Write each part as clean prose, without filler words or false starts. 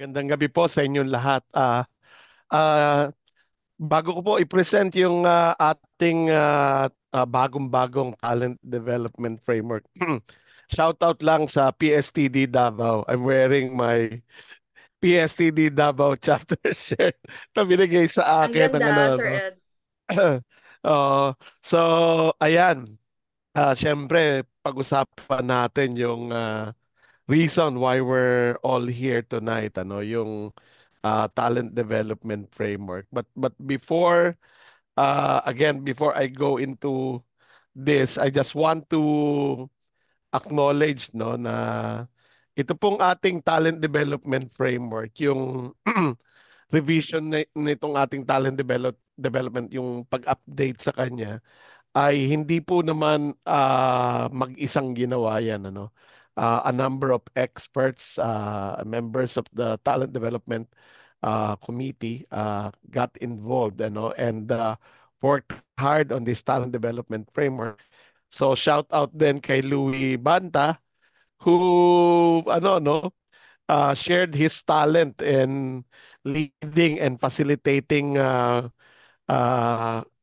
Magandang gabi po sa inyong lahat. Ah, Bago ko po i-present yung ating bagong-bagong talent development framework. Shout out lang sa PSTD Davao. I'm wearing my PSTD Davao chapter shirt na binigay sa Ang akin ng ano, ganda, Sir no? Ed. Oh, so ayan. Siyempre, pag-usapan natin yung reason why we're all here tonight, ano, yung talent development framework. But before again, before I go into this, I just want to acknowledge, no, na ito pong ating talent development framework, yung revision nitong ating development, yung pag-update sa kanya ay hindi po naman mag-isang ginawa yan, ano. A number of experts, members of the talent development committee got involved, ano, and worked hard on this talent development framework. So shout out then kay Louis Banta who ano no shared his talent in leading and facilitating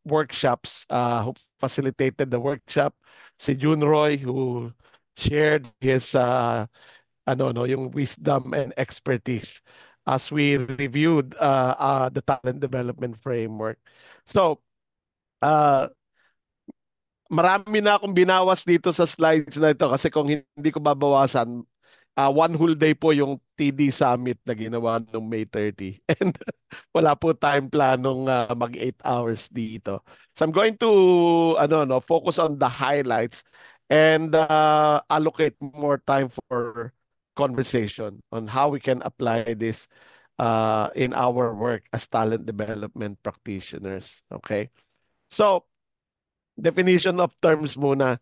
workshops, who facilitated the workshop. Si June Roy who shared his ano no yung wisdom and expertise as we reviewed the talent development framework. So, uh, marami na akong binawas dito sa slides na ito kasi kung hindi ko babawasan, one whole day po yung TD Summit na ginawa noong May 30. And wala po tayong planong mag 8 hours dito. So I'm going to ano no focus on the highlights and allocate more time for conversation on how we can apply this in our work as talent development practitioners. Okay? So, definition of terms muna.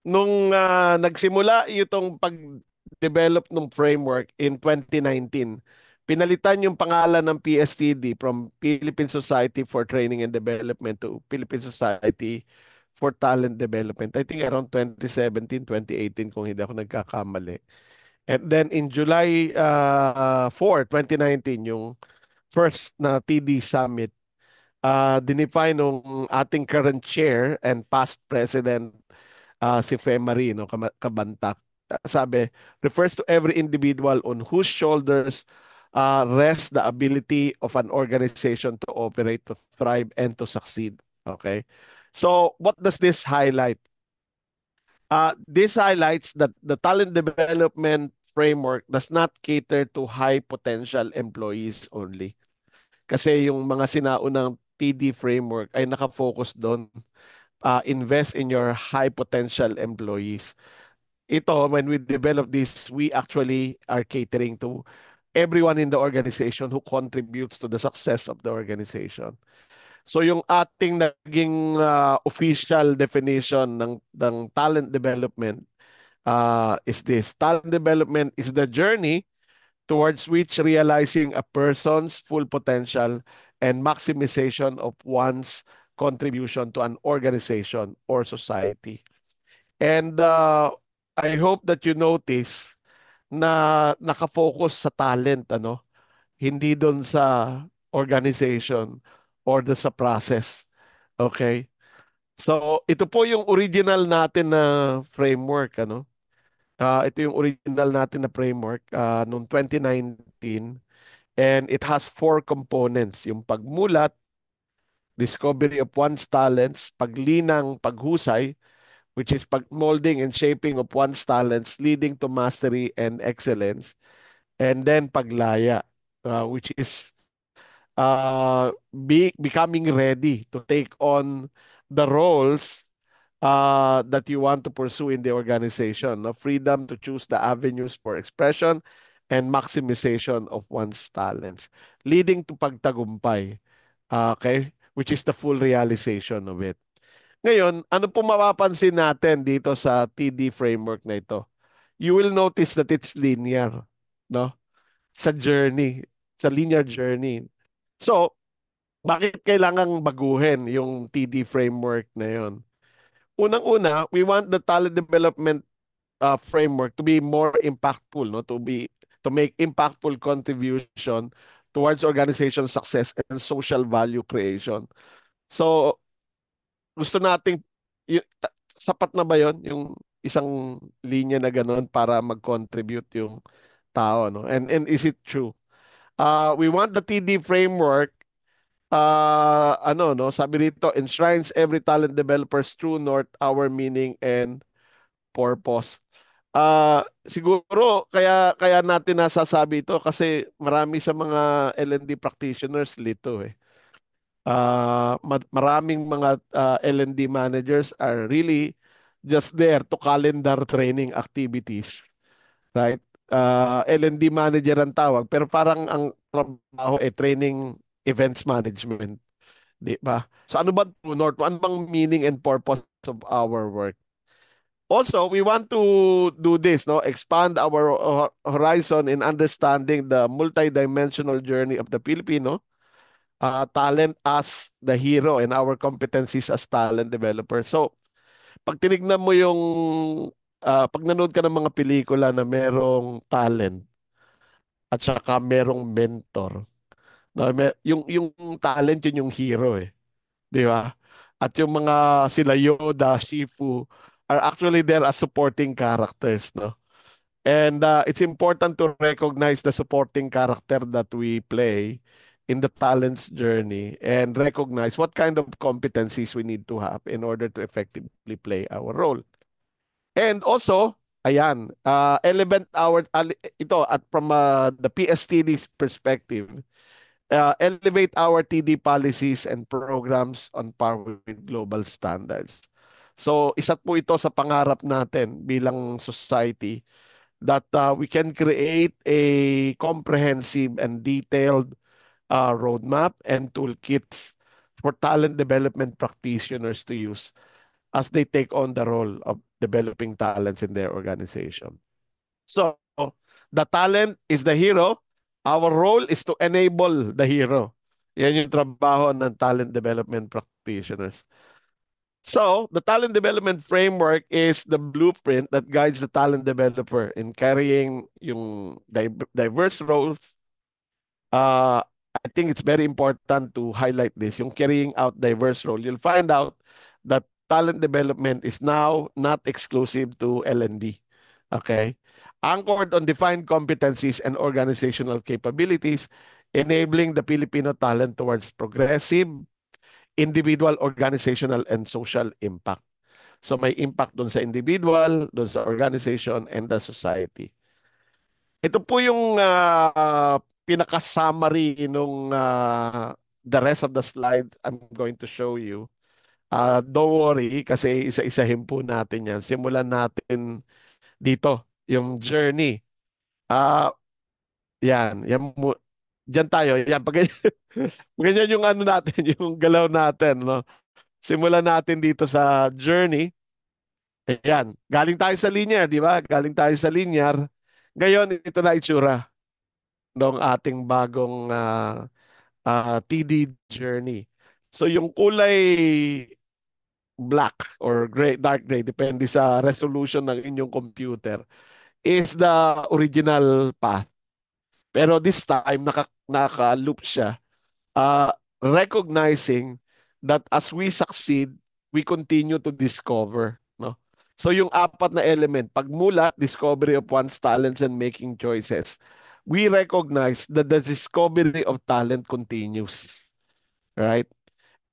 Nung nagsimula itong pag-develop ng framework in 2019, pinalitan yung pangalan ng PSTD from Philippine Society for Training and Development to Philippine Society for Talent Development. I think around 2017, 2018 kung hindi ako nagkakamali. And then in July 4, 2019, yung first na TD Summit, dinefine nung ating current chair and past president, si Fe Marino Kabantak. Sabi, refers to every individual on whose shoulders rests the ability of an organization to operate, to thrive, and to succeed. Okay? So, what does this highlight? This highlights that the talent development framework does not cater to high potential employees only. Kasi yung mga sinaunang TD framework ay nakafocus doon, invest in your high potential employees. Ito, when we develop this, we actually are catering to everyone in the organization who contributes to the success of the organization. So yung ating naging official definition ng talent development is this. Talent development is the journey towards which realizing a person's full potential and maximization of one's contribution to an organization or society. And I hope that you notice na nakafocus sa talent, ano, hindi doon sa organization or doon sa process. Okay? So, ito po yung original natin na framework, ano. Ito yung original natin na framework noong 2019, and it has four components: yung pagmulat, discovery of one's talents, paglinang, paghusay, which is pag-molding and shaping of one's talents leading to mastery and excellence. And then paglaya, which is becoming ready to take on the roles that you want to pursue in the organization. No? Freedom to choose the avenues for expression and maximization of one's talents, leading to pagtagumpay. Okay? Which is the full realization of it. Ngayon, ano po mapapansin natin dito sa TD framework na ito? You will notice that it's linear, no? Sa journey, sa linear journey. So, bakit kailangang baguhin yung TD framework na yon? Unang-una, we want the talent development framework to be more impactful, no? To be to make impactful contribution towards organization success and social value creation. So, gusto nating, sapat na ba yon yung isang linya na gano'n para mag-contribute yung tao, no? And is it true? We want the TD framework, ano, no? Sabi rito, enshrines every talent developer's true north, our meaning and purpose. Siguro kaya kaya natin nasasabi ito kasi marami sa mga L&D practitioners lito eh. Maraming mga L&D managers are really just there to calendar training activities, right? L&D manager ang tawag, pero parang ang trabaho training events management, di ba? So ano ba true north? Ano bang meaning and purpose of our work? Also, we want to do this, no? Expand our horizon in understanding the multidimensional journey of the Filipino talent as the hero and our competencies as talent developers. So, pag tinignan mo yung, pag nanood ka ng mga pelikula na merong talent at saka merong mentor, no? Yung talent, yun yung hero eh. Di ba? At yung mga sila Yoda, Shifu, are actually there as supporting characters, no? And it's important to recognize the supporting character that we play in the talent's journey and recognize what kind of competencies we need to have in order to effectively play our role. And also, ayan, elevate our, ito, at from the PSTD's perspective, elevate our TD policies and programs on par with global standards. So, isa po ito sa pangarap natin bilang society that we can create a comprehensive and detailed roadmap and toolkits for talent development practitioners to use as they take on the role of developing talents in their organization. So, the talent is the hero. Our role is to enable the hero. Yan yung trabaho ng talent development practitioners. So, the talent development framework is the blueprint that guides the talent developer in carrying yung diverse roles. I think it's very important to highlight this, yung carrying out diverse role. You'll find out that talent development is now not exclusive to L&D. Okay? Anchored on defined competencies and organizational capabilities, enabling the Filipino talent towards progressive, individual, organizational, and social impact. So may impact doon sa individual, doon sa organization, and the society. Ito po yung pinaka-summary nung the rest of the slide I'm going to show you. Don't worry kasi isa-isahin po natin yan. Simulan natin dito, yung journey. Ah, yan, Diyan tayo. Yan, pag ganyan yung ano natin, yung galaw natin, no? Simulan natin dito sa journey. Ayan, galing tayo sa linear, di ba? Galing tayo sa linear. Ngayon, ito na itsura ng ating bagong TD journey. So yung kulay black or gray, dark gray, depende sa resolution ng inyong computer, is the original path. Pero this time, naka-loop siya, uh, recognizing that as we succeed, we continue to discover, no? So yung apat na element, pagmulat, discovery of one's talents and making choices, we recognize that the discovery of talent continues, right?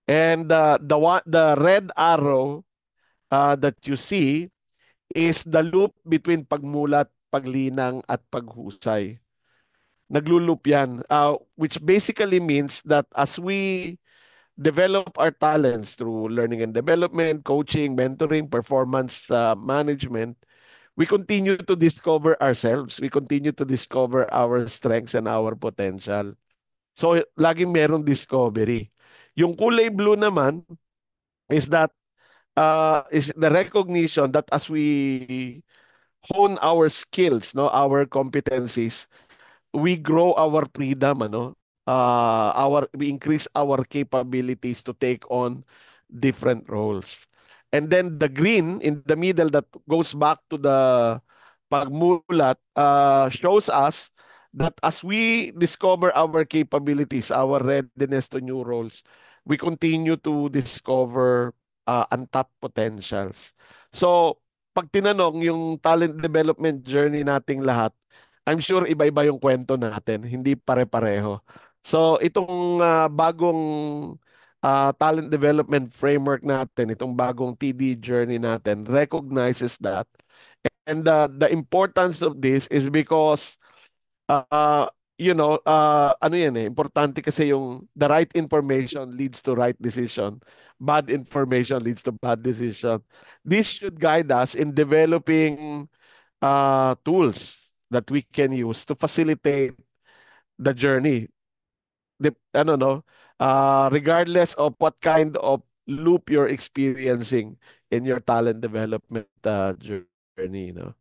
And the red arrow that you see is the loop between pagmulat, paglinang, at paghusay. Naglo-loop yan, which basically means that as we develop our talents through learning and development, coaching, mentoring, performance management, we continue to discover ourselves. We continue to discover our strengths and our potential. So, laging merong discovery. Yung kulay blue naman is that is the recognition that as we hone our skills, no, our competencies, we grow our freedom, ano, we increase our capabilities to take on different roles. And then the green in the middle that goes back to the pagmulat shows us that as we discover our capabilities, our readiness to new roles, we continue to discover untapped potentials. So, pag tinanong yung talent development journey nating lahat, I'm sure iba-iba yung kwento natin, hindi pare-pareho. So, itong bagong talent development framework natin, itong bagong TD journey natin, recognizes that. And the importance of this is because uh, ano yan eh, importante kasi yung the right information leads to right decision. Bad information leads to bad decision. This should guide us in developing tools that we can use to facilitate the journey. Ano no, regardless of what kind of loop you're experiencing in your talent development journey, no.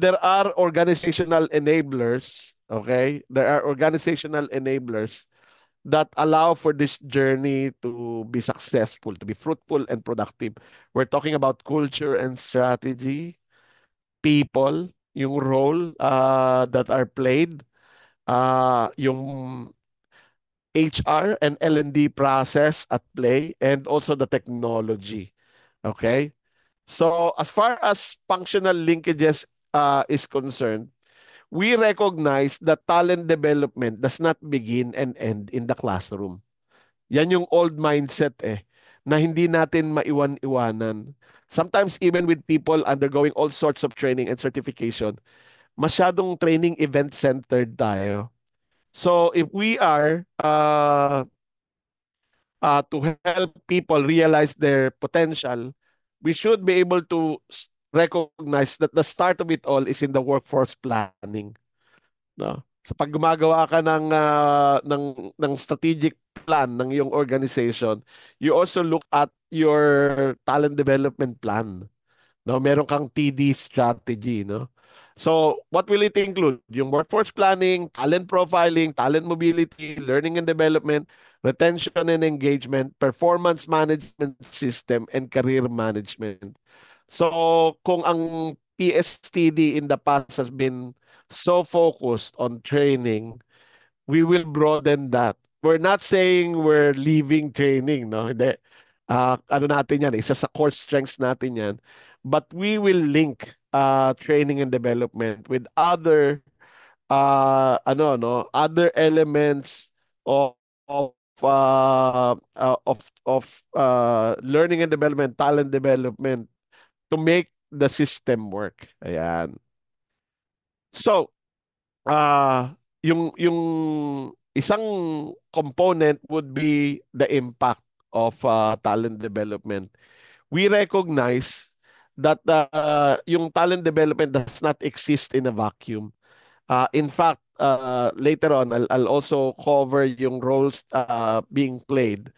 There are organizational enablers, okay? There are organizational enablers that allow for this journey to be successful, to be fruitful and productive. We're talking about culture and strategy, people, yung role that are played, yung HR and L&D process at play, and also the technology. Okay? So as far as functional linkages is concerned, we recognize that talent development does not begin and end in the classroom. Yan yung old mindset eh, na hindi natin maiwan-iwanan. Sometimes even with people undergoing all sorts of training and certification, masyadong training event-centered tayo. So if we are to help people realize their potential, we should be able to recognize that the start of it all is in the workforce planning. No? So pag gumagawa ka ng strategic plan ng iyong organization, you also look at your talent development plan. No, meron kang TD strategy, no? So, what will it include? Yung workforce planning, talent profiling, talent mobility, learning and development, retention and engagement, performance management system, and career management. So, kung ang PSTD in the past has been so focused on training, we will broaden that. We're not saying we're leaving training, no? Hindi. Ano natin yan, isa sa core strengths natin yan. But we will link training and development with other other elements of learning and development, talent development to make the system work. Ayan. So, yung isang component would be the impact of talent development. We recognize that yung talent development does not exist in a vacuum. In fact, later on, I'll also cover yung roles being played.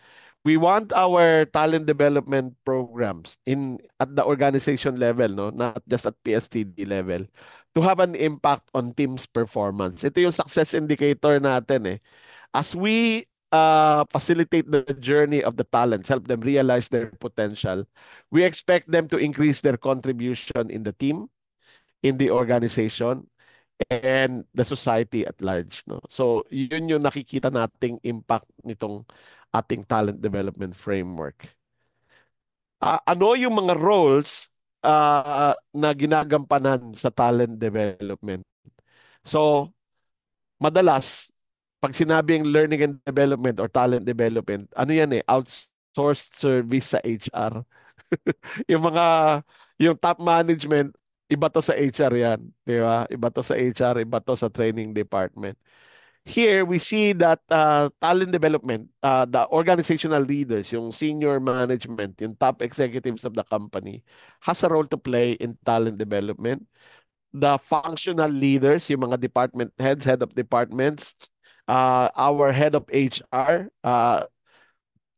We want our talent development programs in at the organization level, no, not just at PSTD level, to have an impact on team's performance. Ito yung success indicator natin eh. As we facilitate the journey of the talents, help them realize their potential, we expect them to increase their contribution in the team, in the organization, and the society at large, no. So yun yung nakikita nating impact nitong ating talent development framework. Ano yung mga roles na ginagampanan sa talent development? So madalas pag sinabing learning and development or talent development, ano yan eh, outsourced service sa HR. Yung mga, yung top management, iba to sa HR yan. Di ba? Iba to sa HR, iba to sa training department. Here, we see that talent development, the organizational leaders, yung senior management, yung top executives of the company, has a role to play in talent development. The functional leaders, yung mga department heads, head of departments, our head of HR,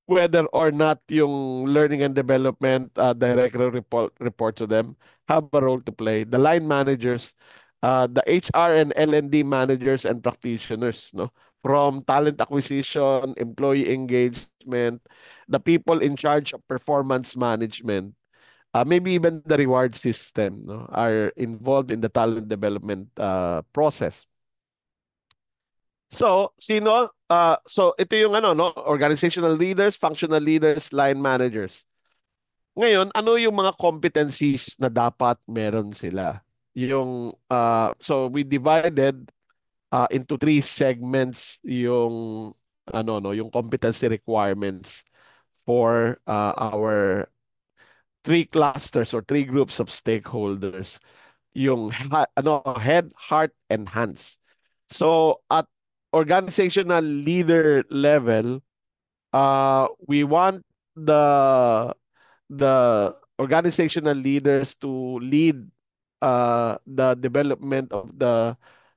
whether or not yung learning and development directly report to them, have a role to play. The line managers, the HR and L&D managers and practitioners, no? From talent acquisition, employee engagement, the people in charge of performance management, maybe even the reward system, no, are involved in the talent development process. So, so ito yung ano, no, organizational leaders, functional leaders, line managers. Ngayon, ano yung mga competencies na dapat meron sila? So we divided into three segments yung yung competency requirements for our three clusters or three groups of stakeholders. Yung head, heart, and hands. So at organizational leader level, we want the the organizational leaders to lead the development of the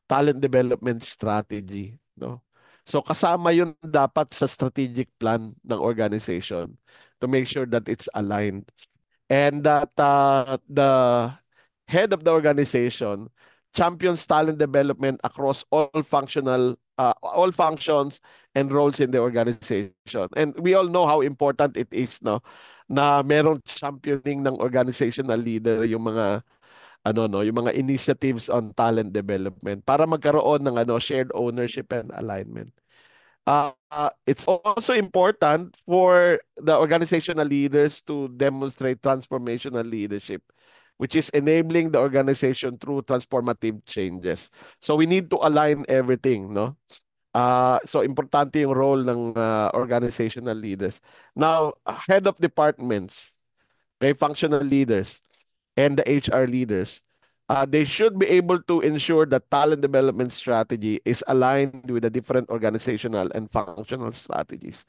talent development strategy, no? So kasama yun dapat sa strategic plan ng organization to make sure that it's aligned and that the head of the organization champions talent development across all functions and roles in the organization. And we all know how important it is, no, na merong championing ng organizational leader yung mga yung mga initiatives on talent development para magkaroon ng shared ownership and alignment. It's also important for the organizational leaders to demonstrate transformational leadership, which is enabling the organization through transformative changes. So we need to align everything, no? So importante yung role ng organizational leaders. Now, head of departments, okay, functional leaders, and the HR leaders, they should be able to ensure that talent development strategy is aligned with the different organizational and functional strategies.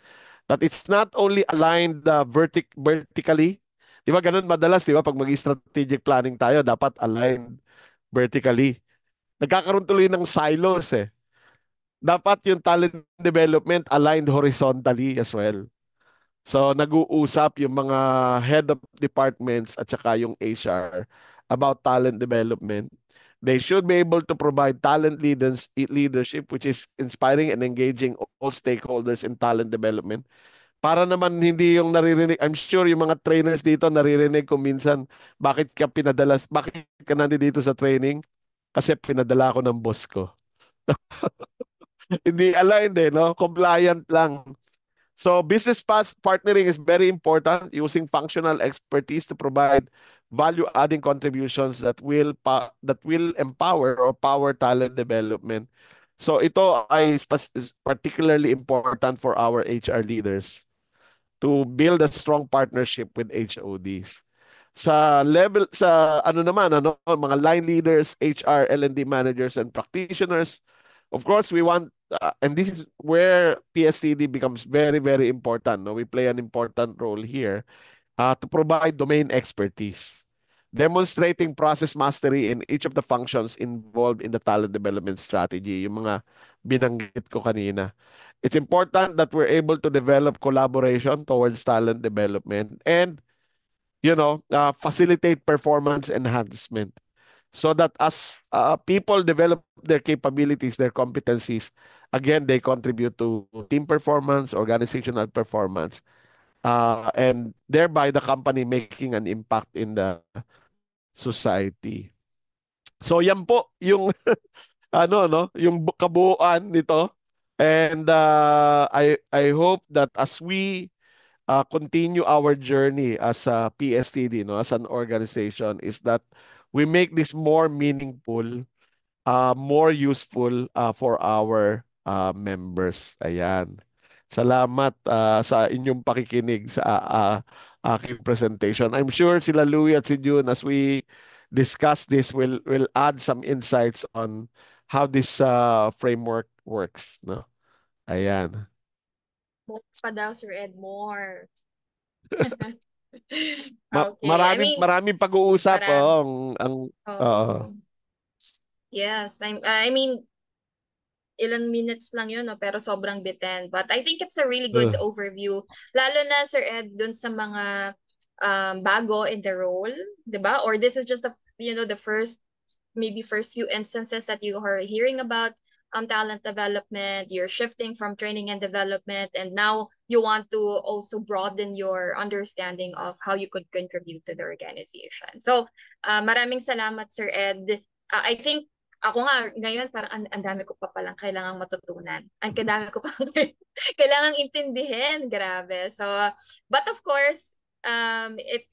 That it's not only aligned vertically. Di ba ganun madalas, di ba, pag mag-strategic planning tayo, dapat aligned vertically. Nagkakaroon tuloy ng silos eh. Dapat yung talent development aligned horizontally as well. So nag-uusap yung mga head of departments at saka yung HR about talent development. They should be able to provide leadership which is inspiring and engaging all stakeholders in talent development. Para naman hindi yung naririnig, I'm sure yung mga trainers dito naririnig kung minsan bakit ka nandito sa training? Kasi pinadala ako ng boss ko. Hindi aligned no? Compliant lang. So business partnering is very important, using functional expertise to provide value-adding contributions that will empower or power talent development. So ito is particularly important for our HR leaders to build a strong partnership with HODs. Sa mga line leaders, HR, L&D managers, and practitioners, of course, we want, and this is where PSTD becomes very, very important. No? We play an important role here to provide domain expertise, demonstrating process mastery in each of the functions involved in the talent development strategy, yung mga binanggit ko kanina. It's important that we're able to develop collaboration towards talent development and, facilitate performance enhancement so that as people develop their capabilities, their competencies, again, they contribute to team performance, organizational performance, and thereby the company making an impact in the society. So yan po yung yung kabuuan nito. And I hope that as we continue our journey as a PSTD, as an organization, is that we make this more meaningful, more useful for our members. Ayan. Salamat sa inyong pakikinig sa aking presentation. I'm sure sila Louie at si June, as we discuss this, will add some insights on how this framework works. No? Ayan. More pa daw, Sir Ed, more. Okay. I Maraming mean, maraming pag-uusap marami. ang Oo. Yes. I mean, ilan minutes lang yun, no? Pero sobrang bitin. But I think it's a really good uh, overview. Lalo na, Sir Ed, dun sa mga bago in the role, di ba? Or this is just the first, maybe first few instances that you are hearing about. talent development, you're shifting from training and development, and now you want to also broaden your understanding of how you could contribute to the organization. So, maraming salamat, Sir Ed. I think ako nga ngayon parang ang dami ko pa palang kailangang matutunan. Ang kadami ko pa kailangang intindihin. Grabe. So, but of course,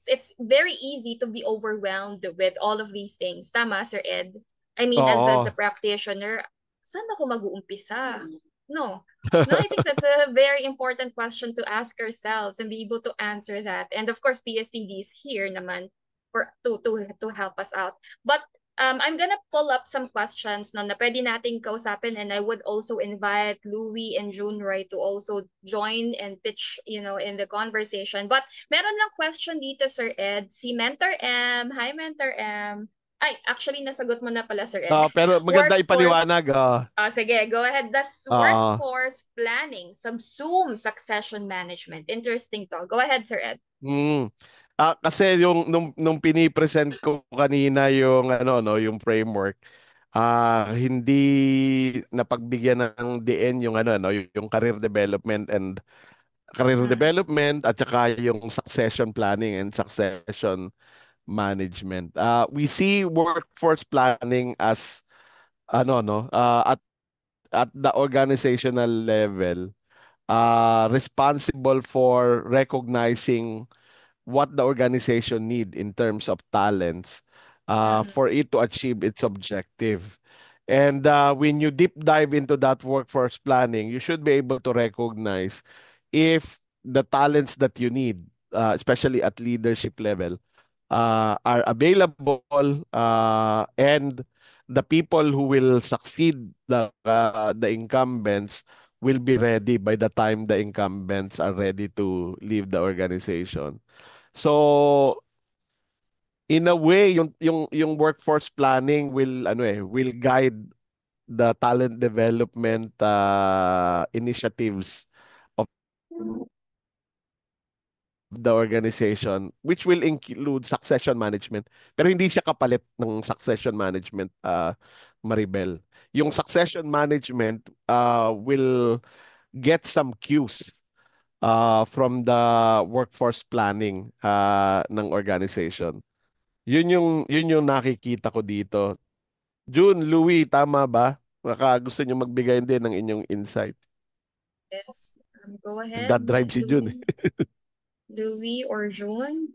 it's very easy to be overwhelmed with all of these things. Tama, Sir Ed? I mean, as a Oo. practitioner, saan ako mag-uumpisa? No. No, I think that's a very important question to ask ourselves and be able to answer that. And of course, PSTD is here naman for to help us out. But I'm gonna pull up some questions no, na pwede nating kausapin, and I would also invite Louie and Junroy to also join and pitch, in the conversation. But meron lang question dito, Sir Ed. Si Mentor M. Hi, Mentor M. Ay, actually, nasagot mo na pala, Sir Ed. Pero maganda Workforce, ipaliwanag. sige, go ahead. Does Ah, workforce planning subsume succession management? Interesting to. Go ahead, Sir Ed. mm. Kasi yung nung pinipresent ko kanina yung ano no, yung framework, hindi napagbigyan ng diin yung ano no, yung career Mm, development at saka yung succession planning and succession management. We see workforce planning as ano no, at the organizational level, responsible for recognizing what the organization need in terms of talents, mm, for it to achieve its objective. And when you deep dive into that workforce planning, you should be able to recognize if the talents that you need, especially at leadership level, are available, and the people who will succeed the incumbents will be ready by the time the incumbents are ready to leave the organization. So in a way, yung workforce planning will guide the talent development initiatives of the organization, which will include succession management. Pero hindi siya kapalit ng succession management, Maribel. Yung succession management will get some cues from the workforce planning ng organization. Yun yung nakikita ko dito. June, Louie, tama ba? Baka gusto niyo magbigay din ng inyong insight. yes. Go ahead, Nagdadrive si June. Louis or June.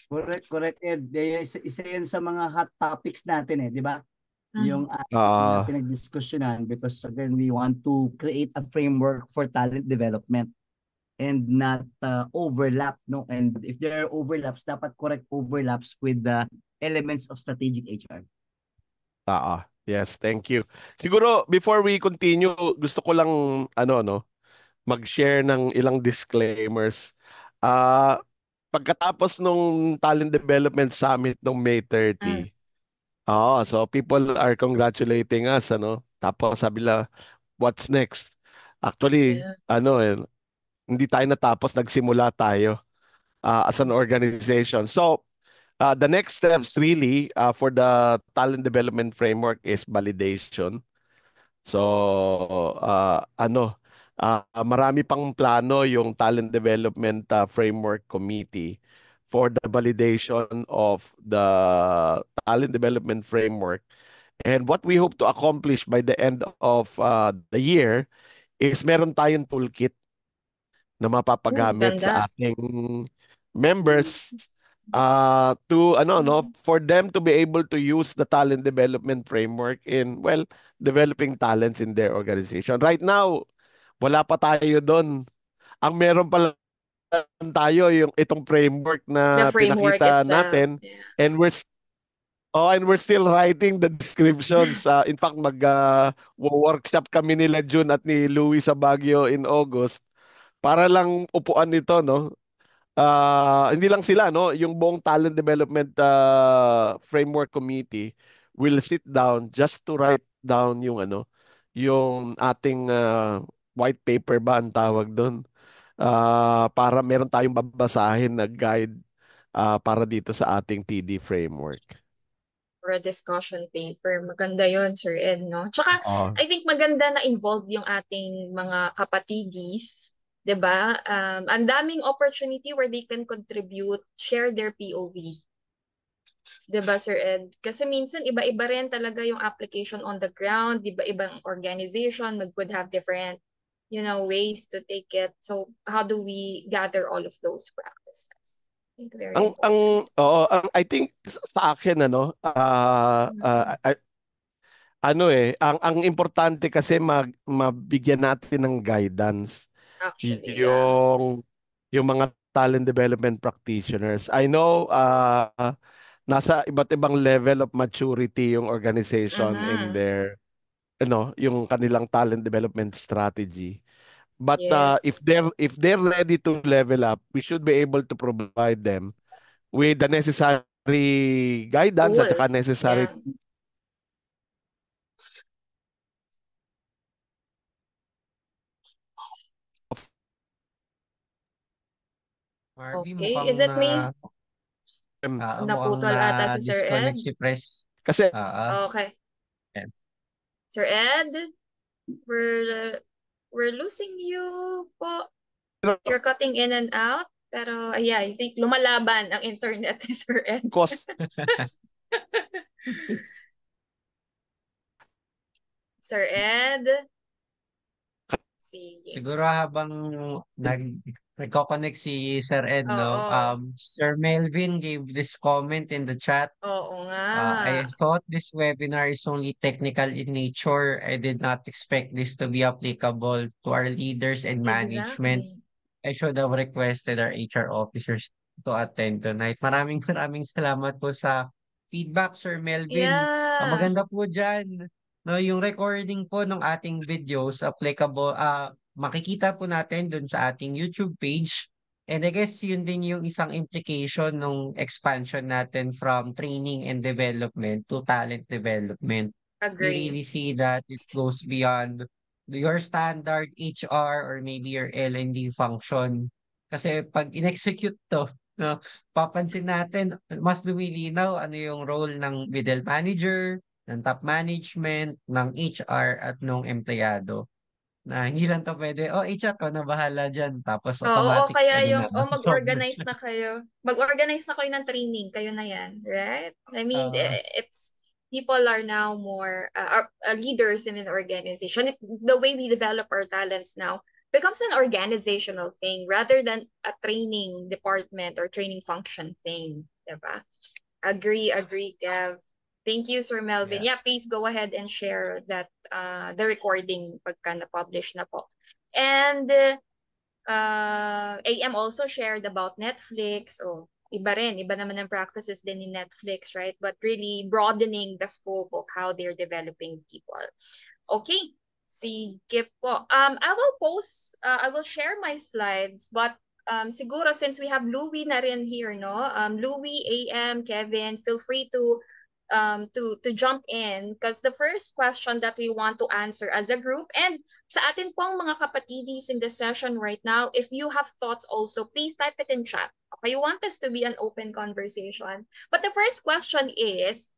Correct, correct, Ed. Isa yan sa mga hot topics natin di ba? Mm, Yung ating Ah, pinagdiskusyonan because again, we want to create a framework for talent development and not overlap, no? And if there are overlaps, dapat correct overlaps with the elements of strategic HR. yes, thank you. Siguro before we continue, gusto ko lang mag-share ng ilang disclaimers. Ah, Pagkatapos nung Talent Development Summit nung May mm, 30, so people are congratulating us, Tapos sabi nila, what's next? Actually, yeah. hindi tayo natapos, nagsimula tayo as an organization. So, the next steps really for the talent development framework is validation. So, marami pang plano yung Talent Development Framework Committee for the validation of the Talent Development Framework. And what we hope to accomplish by the end of the year is meron tayong toolkit na mapapagamit Ganda. sa ating members, to for them to be able to use the talent development framework in, well, developing talents in their organization. Right now, wala pa tayo doon. Ang meron pa lang tayo yung itong framework The na framework pinakita itself. natin, Yeah. and we're still writing the descriptions. In fact, workshop kami nila June at ni Louie sa Baguio in August para lang upuan nito, no? Hindi lang sila, no? Yung buong Talent Development Framework Committee will sit down just to write down yung ating white paper ba ang tawag doon? Para meron tayong babasahin na guide para dito sa ating TD framework. or a discussion paper. Maganda yon Sir Ed, no? Tsaka, Oo. I think maganda na involved yung ating mga kapatidis, 'di ba? Ang daming opportunity where they can contribute, share their POV. 'Di ba, Sir Ed? Kasi minsan iba-iba rin talaga yung application on the ground, iba-ibang organization could have different, ways to take it. So, how do we gather all of those practices? I think very Ang important. oo, I think sa akin ang importante kasi mabigyan natin ng guidance Actually, yeah. yung mga talent development practitioners. I know nasa iba't ibang level of maturity yung organization in Mm-hmm. their yung kanilang talent development strategy. But Yes. if they're ready to level up, we should be able to provide them with the necessary guidance at saka Tools. necessary. Yeah. Marvy, Okay. mukhang Is it me? mukhang Naputol ata si Sir na-disconnect Ed. si Press. Kasi Okay. Yan. Sir Ed, we're losing you po. You're cutting in and out. Pero, yeah, I think lumalaban ang internet ni Sir Ed. cost Sir Ed? Sige. Siguro habang nagko-connect si Sir Ed, no? Oo. Sir Melvin gave this comment in the chat. Oo nga. I thought this webinar is only technical in nature. I did not expect this to be applicable to our leaders and management. Exactly. I should have requested our HR officers to attend tonight. Maraming maraming salamat po sa feedback, Sir Melvin. Ang Yeah. maganda po dyan, no, yung recording po ng ating videos applicable, makikita po natin dun sa ating YouTube page. And I guess yun din yung isang implication ng expansion natin from training and development to talent development. You Agree. really see that it goes beyond your standard HR or maybe your L&D function. Kasi pag in-execute to, no, papansin natin, mas lumilinaw ano yung role ng middle manager, ng top management, ng HR at ng empleyado. Na hindi lang to pwede, HR ko na bahala dyan. Tapos Oo, o automatic, kaya yung, masasolve na mag-organize siya. na kayo. Mag-organize na kayo ng training. Kayo na yan, right? I mean, it's, people are now more leaders in an organization. The way we develop our talents now becomes an organizational thing rather than a training department or training function thing. Diba? Agree, Kev. Thank you, Sir Melvin. Yeah. Yeah, please go ahead and share that the recording pagka na-publish na po. And AM also shared about Netflix. Oh, iba naman ang practices din in Netflix, right? But really broadening the scope of how they're developing people. Okay, sige po. I will share my slides, but siguro since we have Louie na rin here, no? Louie, AM, Kevin, feel free to jump in because the first question that we want to answer as a group and sa atin pong mga kapatidis in the session right now, if you have thoughts also, please type it in chat. Okay, you want this to be an open conversation. But the first question is,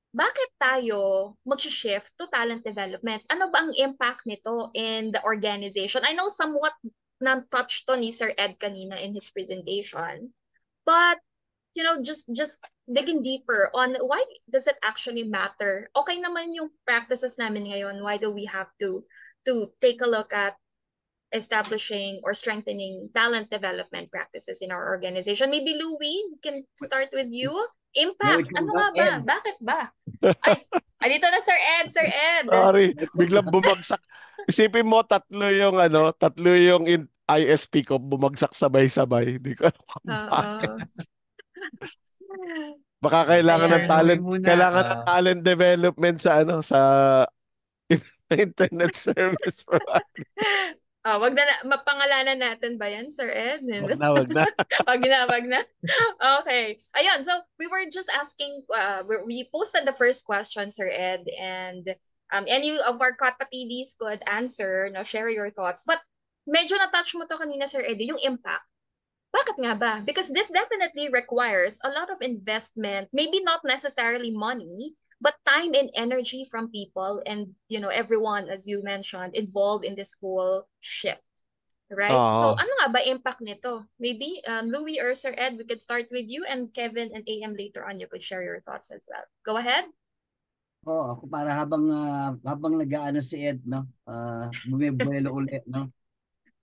bakit tayo mag-shift to talent development? Ano ba ang impact nito in the organization? I know somewhat na-touch to ni Sir Ed kanina in his presentation, but just digging deeper on why does it actually matter? Okay naman yung practices namin ngayon. Why do we have to take a look at establishing or strengthening talent development practices in our organization? Maybe Louie, we can start with you. Impact, ano nga ba? Ed. Bakit ba? Ay, dito na Sir Ed, Sir Ed. sorry, biglang bumagsak. Isipin mo tatlo yung ISP ko bumagsak sabay-sabay. Hindi ko alam kung bakit. Baka Sir Louie muna. kailangan ng talent development sa internet service provider. Wag na, mapangalanan natin ba yan, Sir Ed? Wag na. Wag na. Okay. Ayun, so we were just asking, we posted the first question, Sir Ed, and any of our kapatidis could answer, share your thoughts. But medyo na-touch mo to kanina, Sir Ed, yung impact. Bakit nga ba? Because this definitely requires a lot of investment, maybe not necessarily money, but time and energy from people and, everyone, as you mentioned, involved in this whole shift. Right? So, Oo. ano nga ba impact nito? Maybe Louis or Sir Ed, we could start with you, and Kevin and AM later on, you could share your thoughts as well. Go ahead. Ako para habang nag-aano si Ed, no, bumibuelo ulit, no.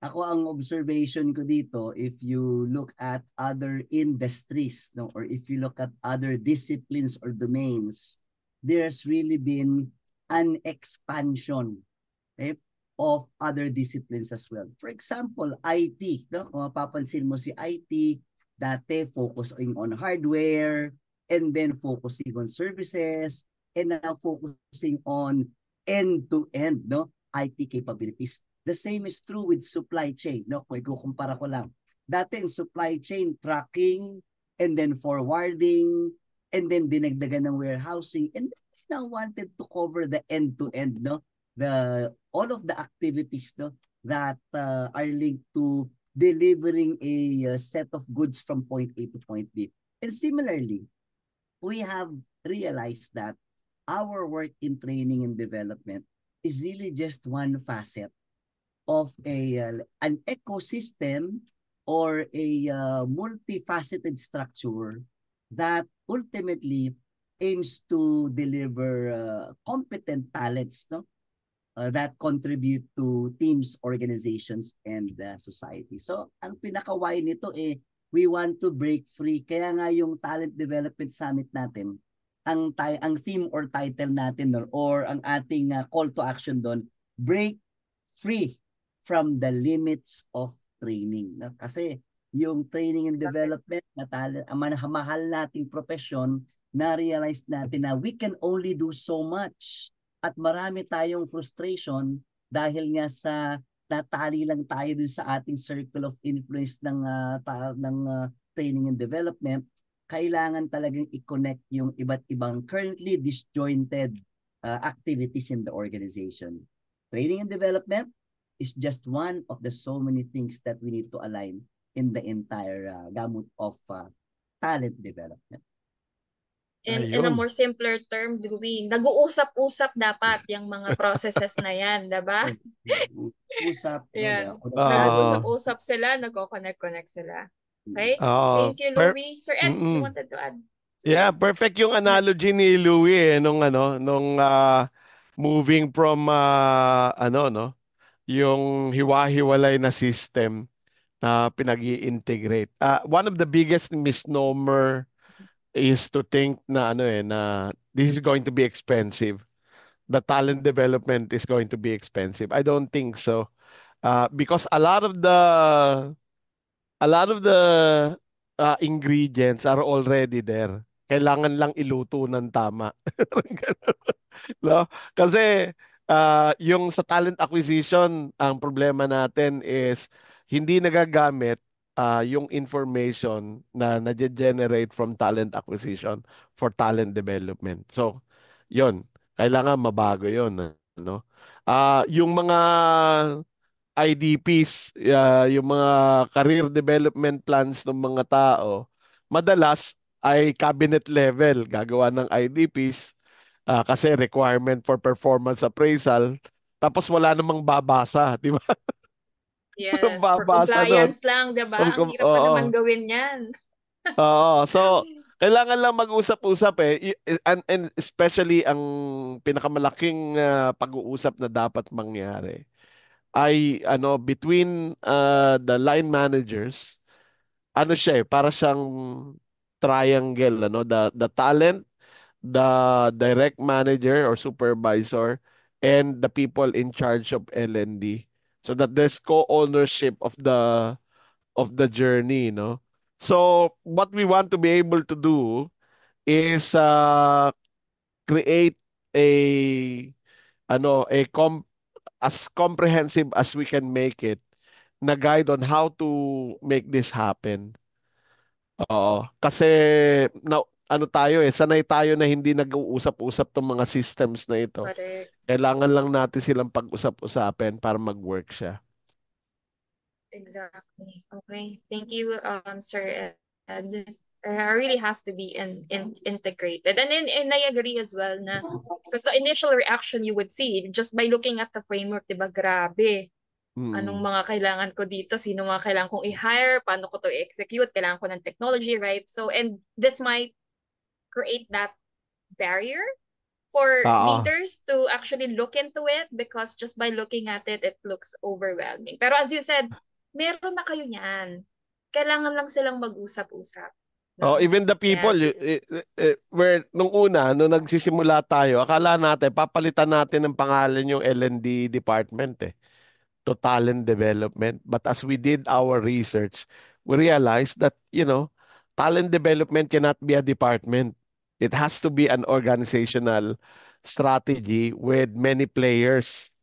Ako ang observation ko dito, if you look at other industries, no, or if you look at other disciplines or domains, there's really been an expansion, okay, of other disciplines as well. For example, IT, no? Kung mapapansin mo si IT, dati focusing on hardware, and then focusing on services, and now focusing on end-to-end, no, IT capabilities. The same is true with supply chain, no? Kung ikukumpara ko lang. Dati ang supply chain, tracking, and then forwarding, and then dinagdagan ng warehousing, and then they now wanted to cover the end-to-end, no? All of the activities, no, that are linked to delivering a set of goods from point A to point B. And similarly, we have realized that our work in training and development is really just one facet of an ecosystem or a multifaceted structure that ultimately aims to deliver competent talents, no, that contribute to teams, organizations, and society. So, ang pinaka-why nito we want to break free. Kaya nga yung Talent Development Summit natin, ang theme or title natin or ang ating call to action doon, break free from the limits of training. No? Kasi yung training and development na mahal nating profession, na-realize natin na we can only do so much. At marami tayong frustration dahil nga sa natali lang tayo dun sa ating circle of influence ng training and development. Kailangan talagang i-connect yung iba't ibang currently disjointed activities in the organization. Training and development is just one of the so many things that we need to align in the entire gamut of talent development. In a more simpler term, Louie, nag-uusap-usap dapat yung mga processes na yan, diba? Usap. Yan. Oo. Nag-uusap-usap sila, nagko-connect sila. Okay? Oo. Thank you, Louie. Sir Ed, you wanted to add? Yeah, perfect yung analogy ni Louie nung moving from yung hiwa-hiwalay na system na pinag-i-integrate. One of the biggest misnomer is to think na this is going to be expensive. The talent development is going to be expensive. I don't think so. Because a lot of the ingredients are already there. Kailangan lang iluto ng tama. No? Kasi yung sa talent acquisition, ang problema natin is hindi nagagamit yung information na na-generate from talent acquisition for talent development. So, yon, kailangan mabago yon, no? Yung mga IDPs, yung mga career development plans ng mga tao, madalas ay cabinet level gagawa ng IDPs kasi requirement for performance appraisal. Tapos wala namang babasa, di ba? Walang Yes, for babasa doon. compliance lang, diba? Ang hirap pa Oo. naman gawin yan. Oo. So, kailangan lang mag-usap-usap and especially ang pinakamalaking pag-uusap na dapat mangyari ay between the line managers, siya para siyang triangle, the talent, the direct manager or supervisor, and the people in charge of L&D, so that there's co-ownership of the journey, no? So what we want to be able to do is create a a as comprehensive as we can make it na guide on how to make this happen. Oo. Kasi tayo sanay tayo na hindi nag-uusap-usap tong mga systems na ito. Correct. Kailangan lang natin silang pag-usap-usapin para mag-work siya. Exactly. Okay. Thank you, Sir Ed. Really has to be integrated. And I agree as well na because the initial reaction you would see just by looking at the framework, 'di ba? Grabe. Anong Mm. mga kailangan ko dito? Sino mga kailangan kong i-hire? Paano ko to i-execute? Kailangan ko ng technology, right? So, and this might create that barrier for Ah, leaders to actually look into it because just by looking at it, it looks overwhelming. Pero as you said, meron na kayo niyan. Kailangan lang silang mag-usap-usap. oh, No? even the people, Yan. where nung una, nung nagsisimula tayo, akala natin, papalitan natin ng pangalan yung L&D department to talent development. But as we did our research, we realized that, talent development cannot be a department. It has to be an organizational strategy with many players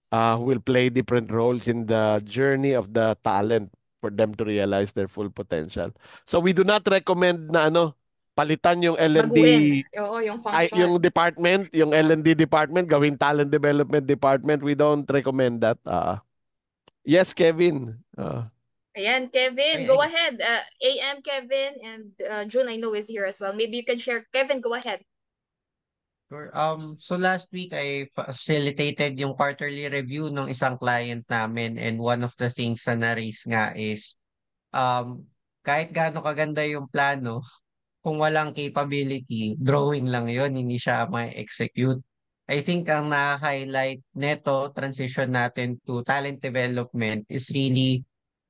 who will play different roles in the journey of the talent for them to realize their full potential. So we do not recommend na palitan yung L&D Baguhin. Oo, yung ay function. yung department, yung L&D department gawing talent development department. We don't recommend that. Yes, Kevin. Ayan, Kevin, go Ay, ahead. AM Kevin and June I know is here as well. Maybe you can share. Kevin, go ahead. sure. So last week I facilitated yung quarterly review ng isang client namin, and one of the things na na-raise nga is um, kahit gaano kaganda yung plano, kung walang capability, drawing lang yon, hindi siya ma-execute. I think ang na-highlight neto, transition natin to talent development is really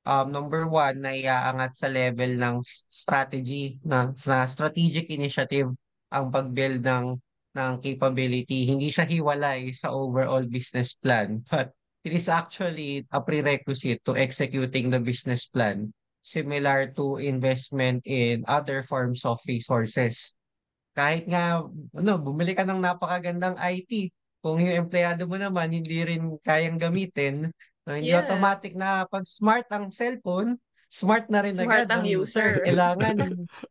number one, na iaangat sa level ng strategy, na strategic initiative ang pag-build ng capability. Hindi siya hiwalay sa overall business plan, but it is actually a prerequisite to executing the business plan, similar to investment in other forms of resources. Kahit nga, bumili ka ng napakagandang IT, kung yung empleyado mo naman hindi rin kayang gamitin, hindi automatic Yes. na pag smart ang cellphone, smart na rin Smart agad ang ang user. user. Kailangan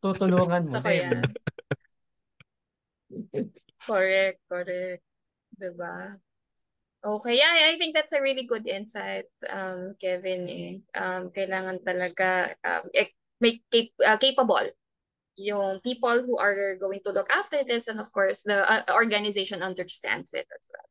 tutulungan Gusto mo ko yan. din. Correct, correct. Diba? Okay, yeah, I think that's a really good insight, Kevin. Kailangan talaga make capable yung people who are going to look after this, and of course the organization understands it as well.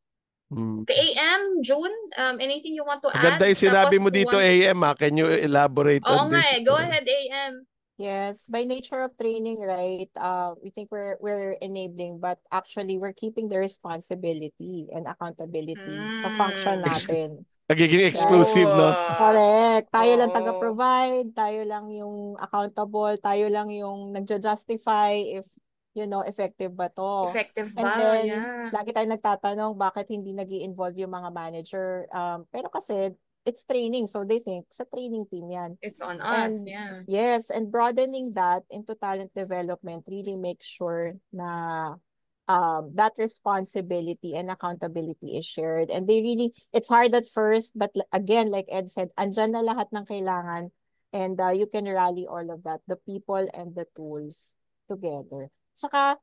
Mm. Okay, AM, June, anything you want to Maganda add? yung sinabi mo Tapos dito, one, AM, Can you elaborate oo on nga this? go ahead, AM. Yes, by nature of training, right? We think we're enabling, but actually we're keeping the responsibility and accountability sa function Ex- natin. Nagiging Right? exclusive, no? Correct. Tayo lang Oo. taga-provide, tayo lang yung accountable, tayo lang yung nagja-justify if, effective ba to. Effective And ba? then, Yeah. lagi tayo nagtatanong bakit hindi nag-i-involve yung mga manager. Pero kasi, it's training, so they think sa training team yan. It's on us, And yeah. yes, and broadening that into talent development really makes sure na that responsibility and accountability is shared. And it's hard at first, but again, like Ed said, andyan na lahat ng kailangan, and you can rally all of that, the people and the tools together. Tsaka,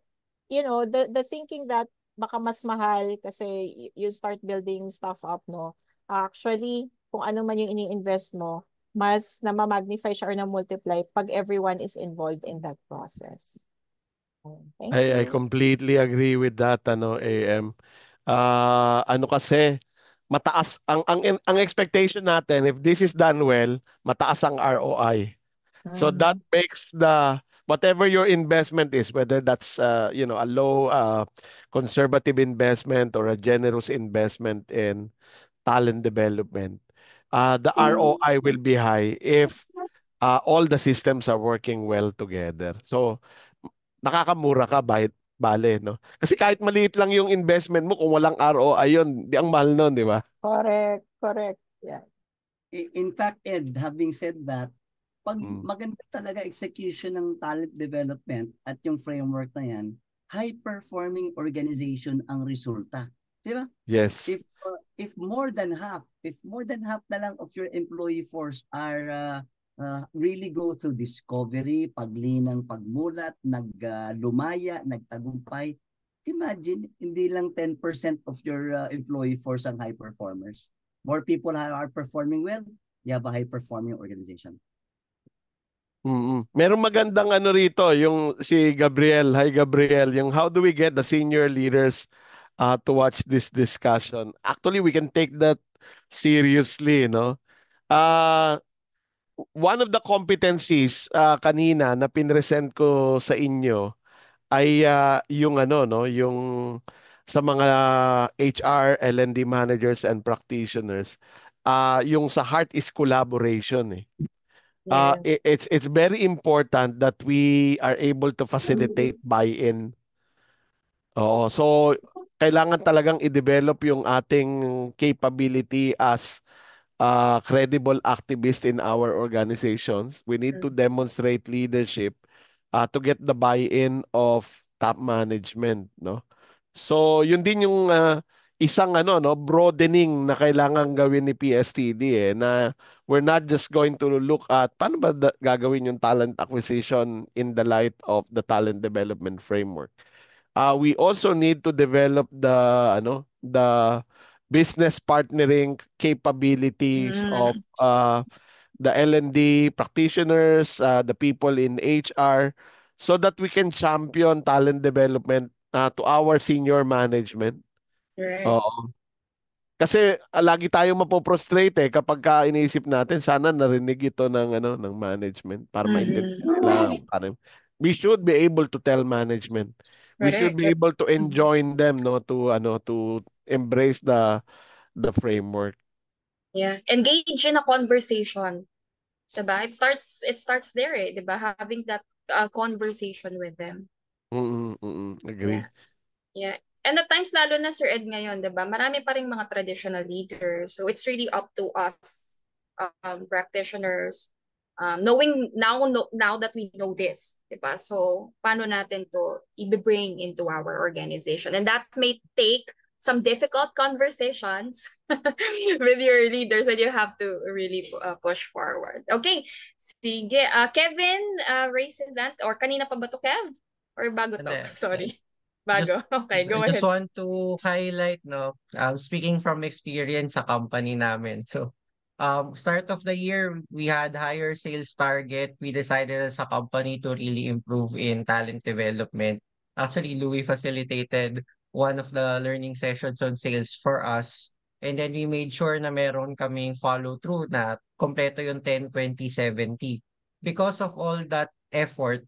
the thinking that baka mas mahal kasi you start building stuff up, no? Actually, kung ano man yung ini-invest mo, mas na-magnify siya or na-multiply pag everyone is involved in that process. Thank I you. completely agree with that, AM. Kasi mataas ang expectation natin if this is done well, mataas ang ROI. So that Mhm. makes the whatever your investment is, whether that's a low conservative investment or a generous investment in talent development, the ROI will be high if all the systems are working well together. So nakakamura ka bahit bale, no? Kasi kahit maliit lang yung investment mo, kung walang ROI yun, di ang mahal nun, di ba? Correct, correct. Yeah. In fact, Ed, having said that, pag Mm. maganda talaga execution ng talent development at yung framework na yan, high-performing organization ang resulta. Di ba? Yes. If more than half na lang of your employee force are really go through discovery, paglinang, pagmulat, lumaya, nagtagumpay, imagine, hindi lang 10% of your employee force ang high performers. More people are performing well, you have a high-performing organization. Merong magandang ano rito, yung si Gabriel. Hi Gabriel, yung how do we get the senior leaders to watch this discussion? Actually, we can take that seriously, no? Uh, One of the competencies kanina na pinresent ko sa inyo ay yung ano, no, yung sa mga HR, L&D managers and practitioners. Yung sa heart is collaboration eh. Yeah. It's very important that we are able to facilitate buy-in. Oo, so kailangan talagang i-develop yung ating capability as credible activists in our organizations. We need to demonstrate leadership to get the buy-in of top management, no? So, yun din yung isang ano no, broadening na kailangan gawin ni PSTD na we're not just going to look at paano ba gagawin yung talent acquisition in the light of the talent development framework. We also need to develop the business partnering capabilities of the L&D practitioners, the people in HR, so that we can champion talent development to our senior management. Right. Oo. Kasi lagi tayong mapoprostrate kapag iniisip natin sana narinig ito ng management para maintindihan nila. We should be able to tell management. We should Correct. be able to enjoin them to embrace the framework. Yeah. Engage in a conversation. Diba? It starts there diba? Having that conversation with them. Agree. Yeah. And at times, lalo na Sir Ed ngayon, diba? Marami pa rin mga traditional leaders. So it's really up to us, practitioners, knowing now that we know this, diba? So paano natin to i-bring into our organization? And that may take some difficult conversations with your leaders that you have to really push forward. Okay. Sige. Kevin raises hand. Or kanina pa ba to, Kev? Or bago to? Hindi. Sorry. Bago. Okay, go I just ahead. want to highlight, speaking from experience sa company namin. So, start of the year, we had higher sales target. We decided as a company to really improve in talent development. Actually, Louis facilitated one of the learning sessions on sales for us. And then we made sure na meron kaming follow through na kompleto yung 10, 20, 70. Because of all that effort,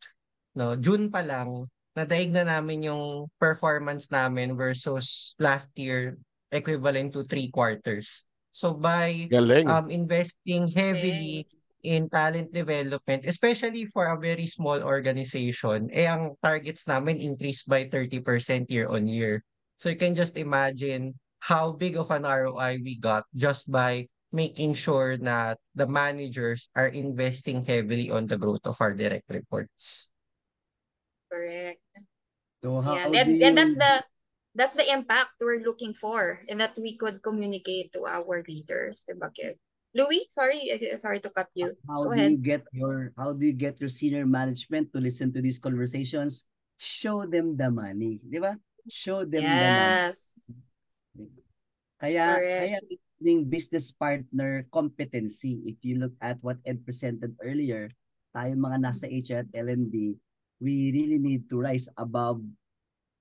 June pa lang, nadaig na namin yung performance namin versus last year equivalent to 3 quarters. So by Galing. investing heavily in talent development, especially for a very small organization, ang targets namin increased by 30% year on year. So you can just imagine how big of an ROI we got just by making sure that the managers are investing heavily on the growth of our direct reports. Correct. So how Yeah. do And you that's the impact we're looking for and that we could communicate to our leaders, diba, Kev? Louis, sorry to cut you. Go ahead. how do you get your senior management to listen to these conversations? Show them the money, di ba? Show them the number. Yes. Kaya Correct. yung business partner competency, if you look at what Ed presented earlier, tayo mga nasa HR at L&D, we really need to rise above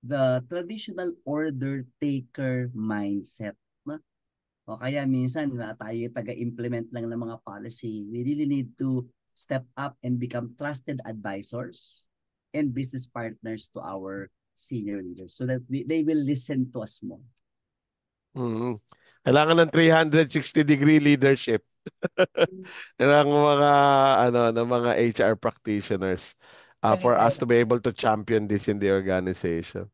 the traditional order taker mindset. No? O kaya minsan tayo taga-implement lang ng mga policy. We really need to step up and become trusted advisors and business partners to our senior leaders so that they will listen to us more. Kailangan ng 360-degree leadership ng mga HR practitioners for us to be able to champion this in the organization.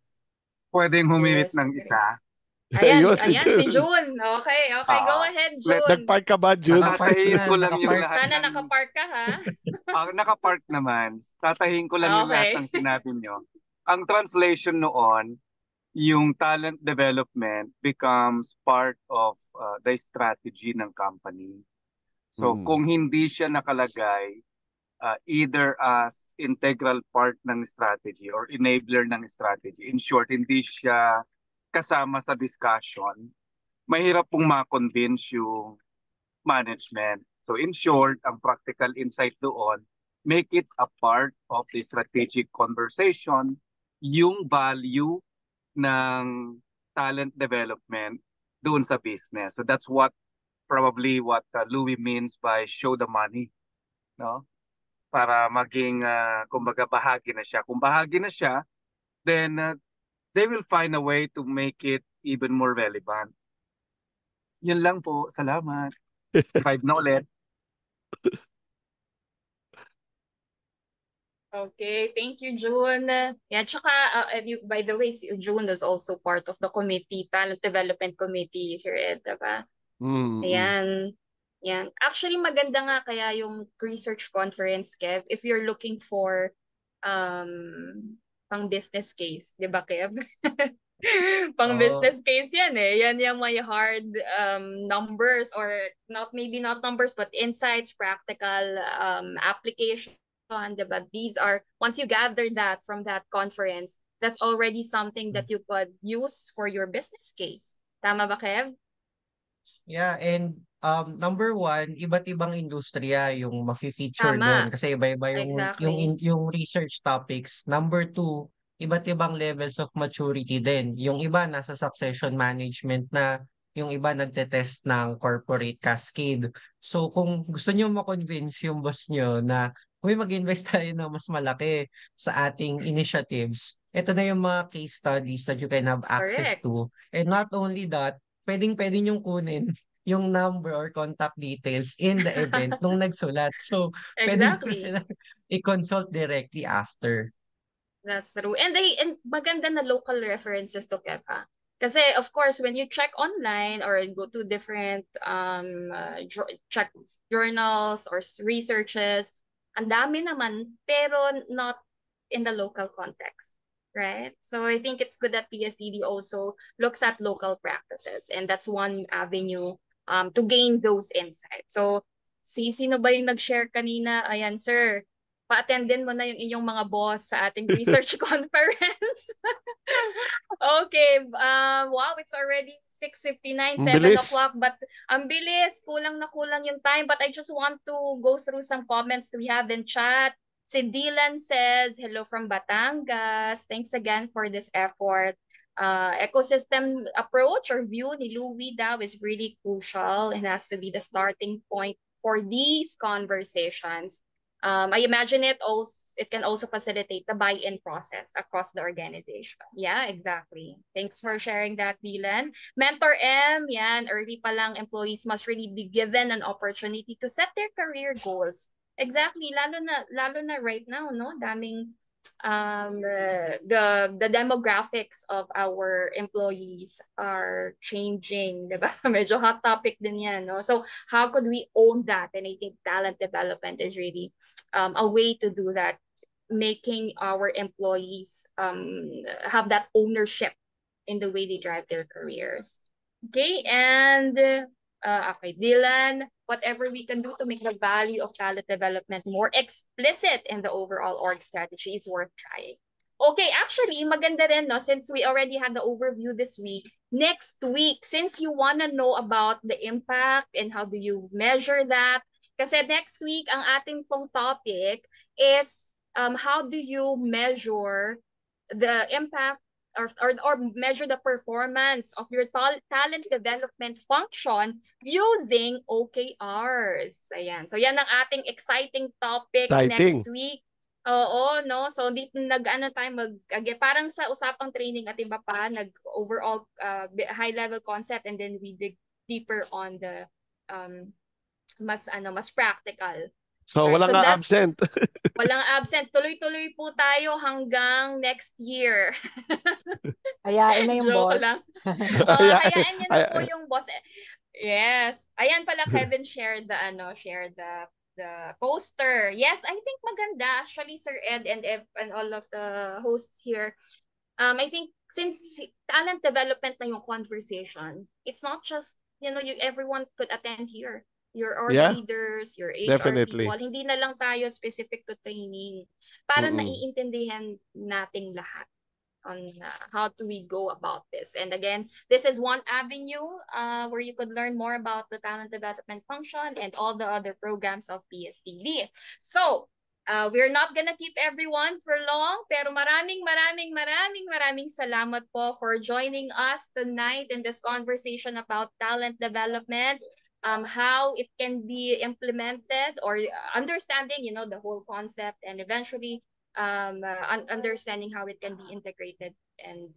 Pwedeng humirit Yes, ng agree. isa. Ayun, Ayan, si June. Okay, go ahead, June. Nagpark ka ba, June? Tatahiin ko lang yung lahat Sana nakapark ka, ha? nakapark naman. Tatahiin ko lang yung lahat ng sinabi nyo. Ang translation noon, yung talent development becomes part of the strategy ng company. So kung hindi siya nakalagay either as integral part ng strategy or enabler ng strategy, in short, hindi siya kasama sa discussion, mahirap pong ma-convince yung management. So in short, ang practical insight doon, make it a part of the strategic conversation, yung value ng talent development doon sa business. So that's probably what Louis means by show the money, no? Para maging kumbaga bahagi na siya. Kung bahagi na siya, then they will find a way to make it even more relevant. Yun lang po. Salamat. 5 na ulit. Okay, thank you, June. Yeah, tsaka, by the way, si June is also part of the committee, Talent Development Committee, Sir Ed, diba? Ayan. Yan. Actually, maganda nga kaya yung research conference, Kev, if you're looking for pang business case, di ba, Kev? Pang business case yan eh. Yan yung may hard numbers or maybe not numbers, but insights, practical application. Diba? These are, once you gather that from that conference, that's already something that you could use for your business case. Tama ba, Kev? Yeah, and number one, iba't ibang industriya yung mafi-feature doon kasi iba-iba yung research topics. Number two, iba't ibang levels of maturity din. Yung iba nasa succession management na, yung iba nagte-test ng corporate cascade. So kung gusto niyo ma-convince yung boss niyo na mag-invest tayo ng mas malaki sa ating initiatives, ito na yung mga case studies that you can have access to. And not only that, pwedeng-pwede niyong kunin yung number or contact details in the event nung nagsulat. So, pwede na sila i-consult directly after. That's true. And maganda na local references to Kepa. Kasi, of course, when you check online or go to different check journals or researches, ang dami naman, pero not in the local context. Right? So I think it's good that PSDD also looks at local practices, and that's one avenue to gain those insights. So, sino ba yung nag-share kanina? Ayan, sir. Pa-attendin mo na yung inyong mga boss sa ating research conference. Okay. Wow, it's already 6:59, 7 o'clock. But ang bilis. Kulang na kulang yung time. But I just want to go through some comments we have in chat. Si Dylan says, hello from Batangas. Thanks again for this effort. Ecosystem approach or view ni Louie daw is really crucial and has to be the starting point for these conversations. I imagine it can also facilitate the buy-in process across the organization. Yeah, exactly. Thanks for sharing that, Dylan. Mentor M, yan, early pa lang, employees must really be given an opportunity to set their career goals. Exactly, lalo na right now, no? Daming the demographics of our employees are changing, diba? Medyo hot topic din yan, no? So how could we own that? And I think talent development is really a way to do that, making our employees have that ownership in the way they drive their careers. Okay, and okay, Dylan, whatever we can do to make the value of talent development more explicit in the overall org strategy is worth trying. Okay, actually, maganda rin, no, since we already had the overview this week, next week, since you want to know about the impact and how do you measure that, kasi next week, ang ating pong topic is how do you measure the impact or measure the performance of your talent development function using OKRs. Ayan. So yan ang ating exciting topic next week. Oo, no? So dito parang sa usapang training at iba pa, overall high level concept, and then we dig deeper on the mas practical. So right? Walang absent. Walang absent. Tuloy-tuloy po tayo hanggang next year. Hayain na yung boss. Lang. Hayaan niyo na po yung boss. Yes. Ayan pala, Kevin shared the poster. Yes, I think maganda actually, Sir Ed and all of the hosts here. I think since talent development na yung conversation, it's not just, everyone could attend here. Your org leaders, your HR people, hindi na lang tayo specific to training para naiintindihan nating lahat. how do we go about this. And again, this is one avenue where you could learn more about the talent development function and all the other programs of PSTV. So, we're not gonna keep everyone for long, pero maraming salamat po for joining us tonight in this conversation about talent development, how it can be implemented, or understanding, the whole concept, and eventually understanding how it can be integrated, and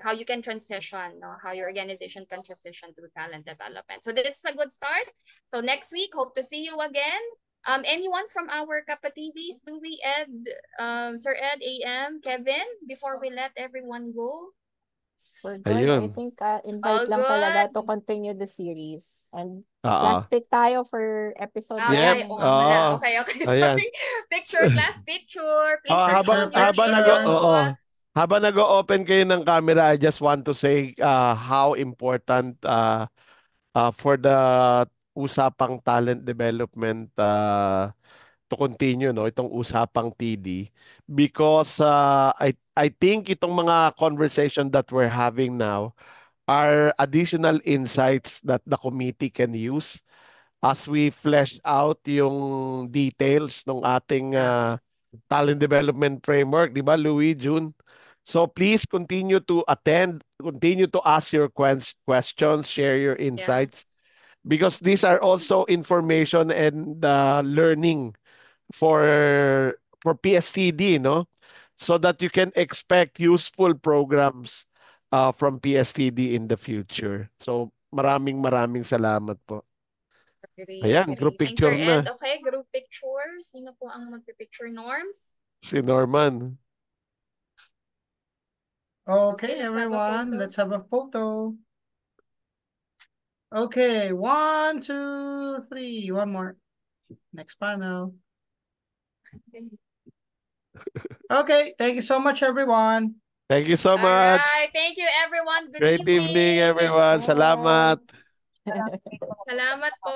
how you can transition, how your organization can transition to talent development. So this is a good start. So next week, hope to see you again. Anyone from our Kapativs, Louie, Ed, Sir Ed, AM, Kevin, before we let everyone go? We're good. I Ayun. think invite All lang talaga good? to continue the series. And Oo. last pick tayo for episode Yep. Yep. Ay, oo nga pala. Oo. Okay, Ayan. sorry. Picture, last picture. Please turn habang on your habang video. habang nag-open kayo ng camera, I just want to say how important for the usapang talent development to continue, no, itong usapang TD, because I think itong mga conversation that we're having now are additional insights that the committee can use as we flesh out yung details ng ating talent development framework, di ba, Louis, June? So please continue to attend, continue to ask your questions, share your insights, because these are also information and learning for PSTD, no? So that you can expect useful programs from PSTD in the future. So maraming salamat po. Ayan, group Thanks, Sir picture Ed. na. Okay, group picture. Sino po ang magpipicture, Norms? Si Norman. Okay, let's have a everyone, photo. let's have a photo. Okay, 1, 2, 3. One more. Next panel. Okay, thank you so much, everyone. Thank you so All much. right, thank you, everyone. Good Great evening, everyone. Salamat. Salamat po.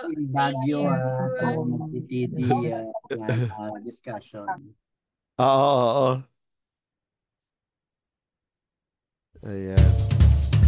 In Thank Baguio, you. sa PTD discussion. Oo. Ayan.